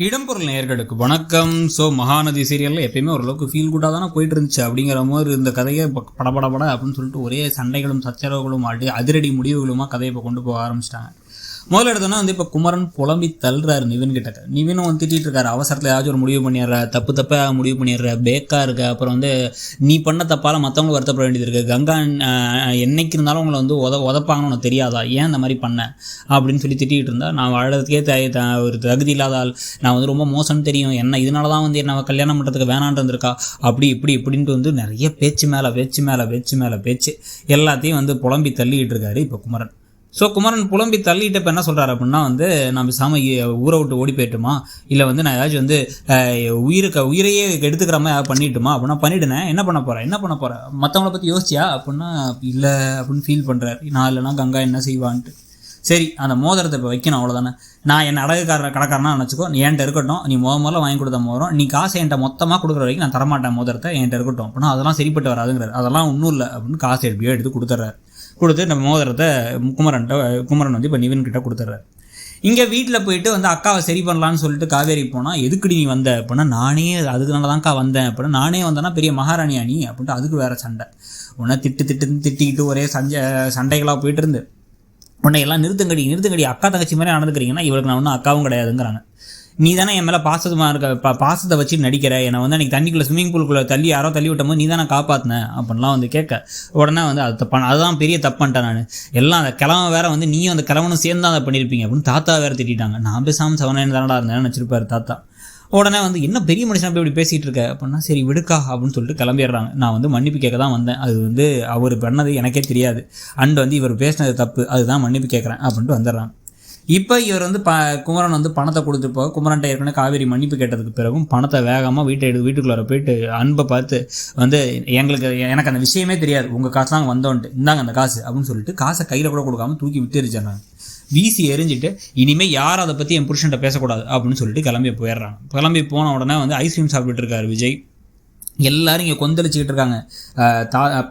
இடம்பொருள் நேயர்களுக்கு வணக்கம். ஸோ மகாநதி சீரியலில் எப்பயுமே ஓரளவுக்கு ஃபீல் குட்டாக தானே போயிட்டு இருந்துச்சு. அப்படிங்கிற மாதிரி இந்த கதையை படபடபட அப்படின்னு சொல்லிட்டு ஒரே சண்டைகளும் சச்சரவுகளும் அதிரடி முடிவுகளுமா கதையை இப்போ கொண்டு போக ஆரம்பிச்சிட்டாங்க. முதல்ல எடுத்தோன்னா இப்போ குமரன் புலம்பி தள்ளுறாரு நிவின் கிட்ட. நிவினும் திட்டிகிட்டு இருக்காரு, அவசரத்தில் ஏதாச்சும் ஒரு முடிவு பண்ணிடுற, தப்பாக முடிவு பண்ணிடுற, பேக்காக இருக்க, அப்புறம் நீ பண்ண தப்பால் மற்றவங்களும் வருத்தப்பட வேண்டியது இருக்குது. கங்கா என்னைக்கு இருந்தாலும் உங்களை உதப்பாங்கன்னு உனக்கு தெரியாதா, ஏன் இந்த மாதிரி பண்ண அப்படின்னு சொல்லி திட்டிகிட்டு இருந்தா, நான் வாழறதுக்கே ஒரு தகுதி இல்லாத ஆள், நான் ரொம்ப மோசம்னு தெரியும், என்ன இதனால தான் என்ன கல்யாணம் பண்ணுறதுக்கு வேணான்னு இருந்திருக்கா, அப்படி இப்படின்ட்டு நிறைய பேச்சு மேலே பேச்சு எல்லாத்தையும் புலம்பி தள்ளிக்கிட்டு இருக்காரு இப்போ குமரன். ஸோ குமரன் புலம்பி தள்ளிட்டு இப்போ என்ன சொல்கிறாரு அப்படின்னா நான் பேசாமல் ஊரை விட்டு ஓடி போயிட்டுமா, இல்லை நான் ஏதாச்சும் உயிரையே எடுத்துக்கிற மாதிரி பண்ணிட்டுமா அப்படின்னா பண்ணிவிடுனேன், என்ன பண்ண போகிறேன் மற்றவங்கள பற்றி யோசிச்சியா அப்படின்னா இல்லை அப்படின்னு ஃபீல் பண்ணுறாரு. நான் இல்லைனா கங்கா என்ன செய்வான்ட்டு. சரி, அந்த மோதிரத்தை இப்போ வைக்கணும், அவ்வளோதானே. நான் என்ன கடைக்காரனா நினச்சிக்கோ, என்கிட்ட இருக்கட்டும், நீ முதல்ல வாங்கி கொடுத்த மோதிரம், நீ காசை என்கிட்ட மொத்தமாக கொடுக்குற வரைக்கும் நான் தரமாட்டேன், மோதிரத்தை என்கிட்ட இருக்கட்டும் அப்படின்னா அதெல்லாம் சரிப்பட்டு வராதுங்கிறார். அதெல்லாம் ஒன்றும் இல்லை அப்படின்னு காசை எடுத்து கொடுத்துட்றாரு. கொடுத்து நம்ம மோதிரத்தை குமரன் இப்போ நிவின் கிட்ட கொடுத்துட்றாரு. இங்கே வீட்டில் போயிட்டு அக்காவை சரி பண்ணலான்னு சொல்லிட்டு காவேரி போனால், எதுக்குடி நீ வந்த அப்படின்னா, நானே அதுக்குனால தான்க்கா வந்தேன் அப்படின்னா, நானே வந்தேன்னா பெரிய மகாராணியா நீ அப்படின்ட்டு அதுக்கு வேறு சண்டை. உன்னை திட்டிக்கிட்டு ஒரே சண்டைகளாக போயிட்டு இருந்து, உன்னை எல்லாம் நிறுத்துங்கடி, அக்கா தங்கச்சி மாதிரி நடந்துக்கிறீங்கன்னா இவளுக்கு நான் ஒன்றும் அக்காவும் கிடையாதுங்கிறாங்க. நீ தானே என் மேலே பாசத்தை வச்சு நடிக்கிற, என்னை அன்றைக்கி தண்ணிக்குள்ளே ஸ்விம்மிங் பூலுக்குள்ளே யாரோ தள்ளி விட்டோம் போது நீ தானே காப்பாற்றினேன் அப்படின்லாம் கேட்க, உடனே அதுதான் பெரிய தப்புன்ட்டேன் நான், எல்லாம் அந்த கிழமை வேற நீயும் அந்த கிழவனும் சேர்ந்து தான் அதை பண்ணியிருப்பீங்க அப்படின்னு தாத்தா வேறு திட்டாங்க. நான் பேசாமல் சவனேன்னு தானடா இருந்தேன்னு நினச்சிருப்பாரு தாத்தா. உடனே என்ன பெரிய மனுஷன் போய் இப்படி பேசிகிட்டு இருக்க அப்படின்னா, சரி விடுக்கா அப்படின்னு சொல்லிட்டு கிளம்பிடுறாங்க. நான் மன்னிப்பு கேட்க தான் வந்தேன், அது அவர் பண்ணது எனக்கே தெரியாது, அண்ட் இவர் பேசினது தப்பு, அதுதான் மன்னிப்பு கேட்குறேன் அப்படின்ட்டு வந்துடுறாங்க. இப்போ இவர் குமரன் பணத்தை கொடுத்து போக, குமரன்ட்ட ஏற்கனவே காவேரி மன்னிப்பு கேட்டதுக்கு பிறகும் பணத்தை வேகமாக வீட்டுக்குள்ளார போயிட்டு அன்பை பார்த்து எனக்கு அந்த விஷயமே தெரியாது, உங்கள் காசு தான் வந்தோன்ட்டு, இந்தாங்க அந்த காசு அப்படின்னு சொல்லிட்டு காசை கையில் கூட கொடுக்காம தூக்கி விட்டுருச்சாங்க. வீசி எரிஞ்சிட்டு இனிமேல் யாரும் அதை பற்றி என் புருஷன்ட்ட பேசக்கூடாது அப்படின்னு சொல்லிட்டு கிளம்பி போயிடுறாங்க. கிளம்பி போன உடனே ஐஸ்கிரீம் சாப்பிட்டுட்டு இருக்காரு விஜய். எல்லாரும் இங்கே கொந்தளிச்சிக்கிட்டு இருக்காங்க,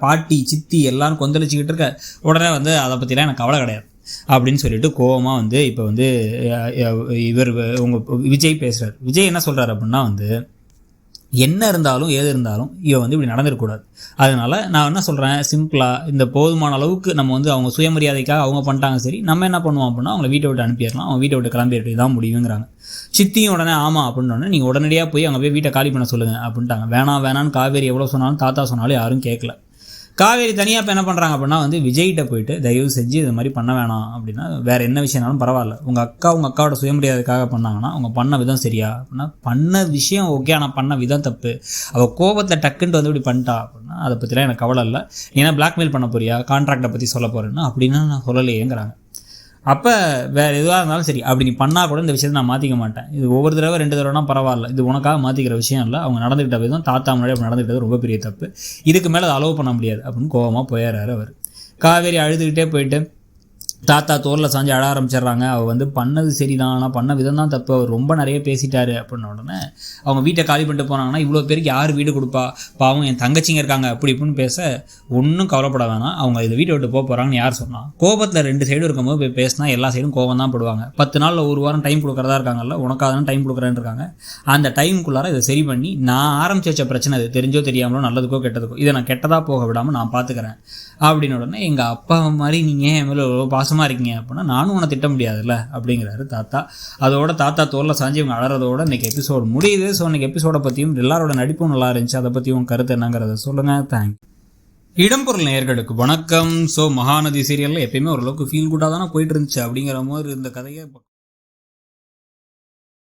பாட்டி சித்தி எல்லாரும் கொந்தளிச்சிக்கிட்டு இருக்க. உடனே அதை பற்றிலாம் எனக்கு கவலை கிடையாது அப்படின்னு சொல்லிட்டு கோவமாக இப்போ இவர் விஜய் பேசுகிறார். விஜய் என்ன சொல்கிறார் அப்படின்னா என்ன இருந்தாலும் ஏது இருந்தாலும் இவன் இப்படி நடந்துடக்கூடாது. அதனால் நான் என்ன சொல்கிறேன், சிம்பிளாக இந்த போதுமான அளவுக்கு நம்ம அவங்க சுயமரியாதைக்காக அவங்க பண்ணிட்டாங்க, சரி நம்ம என்ன பண்ணுவோம் அப்படின்னா அவங்கள வீட்டை விட்டு அனுப்பிடலாம், அவங்க வீட்டை விட்டு கிளம்பிட்டு தான் முடியுங்கிறாங்க. சித்தியும் உடனே ஆமாம் அப்படின்னோடனே நீங்கள் உடனடியாக போய் அங்கே போய் வீட்டை காலி பண்ண சொல்லுங்கள் அப்படின்ட்டாங்க. வேணான்னு காவேரி எவ்வளோ சொன்னாலும் தாத்தா சொன்னாலும் யாரும் கேட்கல. காவேரி தனியாக இப்போ என்ன பண்ணுறாங்க அப்படின்னா விஜய்கிட்ட போயிட்டு தயவு செஞ்சு இது மாதிரி பண்ண வேணாம் அப்படின்னா, வேறு என்ன விஷயம்னாலும் பரவாயில்ல, உங்கள் அக்காவோட சுயமரியாதைக்காக பண்ணாங்கன்னா அவங்க பண்ண விதம் சரியா அப்படின்னா, பண்ண விஷயம் ஓகே, ஆனால் பண்ண விதம் தப்பு. அவள் கோபத்தில் டக்குன்ட்டு இப்படி பண்ணிட்டா அப்படின்னா அதை பற்றிலாம் எனக்கு கவலை இல்லை, ஏன்னா பிளாக்மெயில் பண்ண போறியா, கான்ட்ராக்டை பற்றி சொல்ல போகிறேன்னா அப்படின்னா நான் சொல்லலையேங்கிறாங்க. அப்போ வேறு எதுவாக இருந்தாலும் சரி, அப்படி நீ பண்ணால் கூட இந்த விஷயத்தை நான் மாற்றிக்க மாட்டேன், இது ஒவ்வொரு தடவை 2 தடவைனா பரவாயில்ல, இது உனக்காக மாற்றிக்கிற விஷயம் இல்லை, அவங்க நடந்துக்கிட்ட விதம் தாத்தா முன்னாடி அப்படி நடந்துக்கிட்டது ரொம்ப பெரிய தப்பு, இதுக்கு மேலே அதை அலோவ் பண்ண முடியாது அப்படின்னு கோவமாக போயிடுறாரு அவர். காவேரி அழுதுகிட்டே போயிட்டு தாத்தா தோரில் சாஞ்சு அழ ஆரம்பிச்சிடுறாங்க. அவள் பண்ணது சரிதான், ஆனால் பண்ண விதம் தான் தப்பு, அவர் ரொம்ப நிறைய பேசிட்டாரு அப்படின்ன உடனே அவங்க வீட்டை காலி பண்ணிட்டு போனாங்கன்னா இவ்வளோ பேருக்கு யார் வீடு கொடுப்பா, பாவம் என் தங்கச்சிங்க இருக்காங்க அப்படி இப்படின்னு பேச, ஒன்றும் கவலைப்பட வேணாம், அவங்க இதை வீட்டை விட்டு போகிறாங்கன்னு யார் சொன்னால், கோபத்தில் 2 சைடும் இருக்கும்போது போய் பேசினா எல்லா சைடும் கோபம் தான் படுவாங்க. 10 நாளில் 1 வாரம் டைம் கொடுக்குறதா இருக்காங்கல்ல, உனக்காக தான் டைம் கொடுக்குறேன்னு இருக்காங்க. அந்த டைமுக்குள்ளார இதை சரி பண்ணி நான் ஆரம்பிச்சு வச்ச பிரச்சனை அது தெரிஞ்சோ தெரியாமலோ நல்லதுக்கோ கெட்டதுக்கோ இதை நான் கெட்டதாக போக விடாமல் நான் பார்த்துக்கிறேன் அப்படின்னு உடனே, எங்கள் அப்பா மாதிரி நீங்கள் என் மேலே பாசமாக இருக்கீங்க அப்படின்னா நானும் உன்னை திட்ட முடியாதுல்ல அப்படிங்கிறாரு தாத்தா. அதோட தாத்தா தோரில் சாஞ்சி இவங்க அழறதோட இன்றைக்கி எபிசோடு முடியுது. ஸோ இன்றைக்கி எபிசோடை பற்றியும் எல்லாரோட நடிப்பும் நல்லா இருந்துச்சு, அதை பற்றியும் கருத்து என்னங்கிறத சொல்லுங்கள். தேங்க்யூ. இடம்பொருள் நேயர்களுக்கு வணக்கம். ஸோ மகாநதி சீரியலில் எப்பயுமே ஓரளவுக்கு ஃபீல் குட்டாக தானே போயிட்டு இருந்துச்சு. அப்படிங்கிற மாதிரி இந்த கதையை